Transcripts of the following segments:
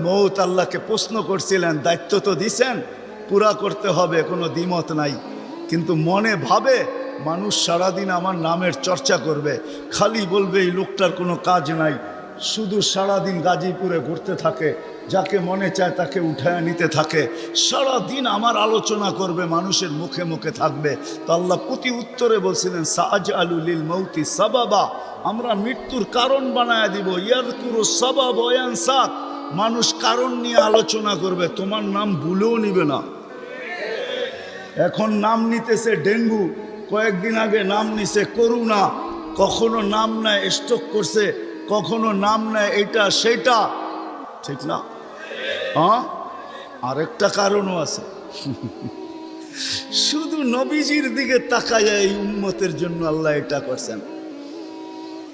মৌত আল্লাহকে প্রশ্ন করছিলেন, দায়িত্ব তো দিছেন, পুরা করতে হবে, কোনো দ্বিমত নাই। কিন্তু মনে ভাবে মানুষ সারাদিন আমার নামের চর্চা করবে, খালি বলবে এই লোকটার কোনো কাজ নাই, শুধু সারাদিন গাজীপুরে ঘুরতে থাকে, যাকে মনে চায় তাকে উঠায় নিতে থাকে, সারাদিন আমার আলোচনা করবে, মানুষের মুখে মুখে থাকবে। তো আল্লাহ প্রতি উত্তরে বলছিলেন, সাআজআলুল মাউতি সাবাবা, আমরা মৃত্যুর কারণ বানায় দিব। ইয়াযকুরু সাবাব ওয়া ইয়ানসাক, মানুষ কারণ নিয়ে আলোচনা করবে, তোমার নাম ভুলেও নিবে না। এখন নাম নিতেছে ডেঙ্গু, কয়েকদিন আগে নাম নিছে করোনা, কখনো নাম নেয় স্ট্রোক করছে, কখনো নাম নেয় এটা সেটা, ঠিক না? হ্যাঁ, আরেকটা কারণও আছে। শুধু নবীজির দিকে তাকায়, এই উম্মতের জন্য আল্লাহ এটা করছেন,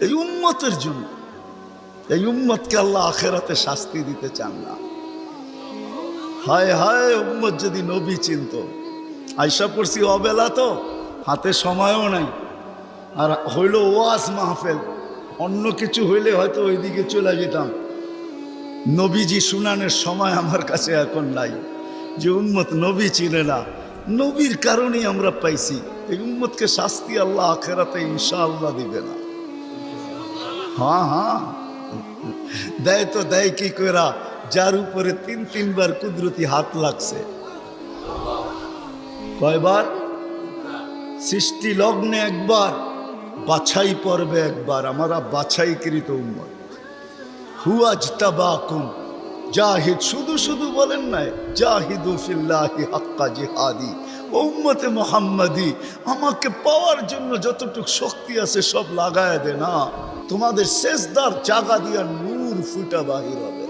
এই উম্মতের জন্য। এই উম্মতকে আল্লাহ আখেরাতে শাস্তি দিতে চান না। হায় হায়, উম্মত যদি নবী চিনত। আয়সা পড়ছি অবেলা, তো হাতে সময়ও নাই, আর হইল ওয়াজ মাহফিল, অন্য কিছু হইলে হয়তো ওইদিকে চলে যেতাম। নবীজি শুনানের সময় আমার কাছে এখন নাই। যে উম্মত নবী চিনে না, নবীর কারণেই আমরা পাইছি। এই উম্মতকে শাস্তি আল্লাহ আখেরাতে ইনশাআল্লাহ দিবে না। হ্যাঁ হ্যাঁ, দেয় তো দেয় কি করা, যার উপরে তিনবার কুদরতি হাত লাগছে। কয়বার? সৃষ্টি লগ্নে একবার, বাছাই পর্বে একবার। আমরা বাছাইকৃত উম্মত। হুয়াজতাবাকুম জাহিদ, শুধু শুধু বলেন নাই, জাহিদু ফিল্লাহি হাক্কা জিহাদি। উম্মতে মুহাম্মাদি, আমাকে পাওয়ার জন্য যতটুকু শক্তি আছে সব লাগায় দে না। তোমাদের সেজদার জায়গা দিয়া নূর ফুটা বাহির হবে,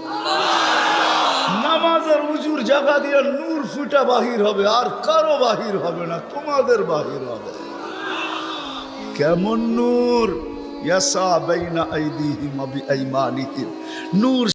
নামাজের উজুর জায়গা দিয়া নূর ফুটা বাহির হবে, আর কারো বাহির হবে না, তোমাদের বাহির হবে। কেমন নূর? ইয়াসা বাইনা আইদিহিম ওয়া বিআইমানিহিম, নূর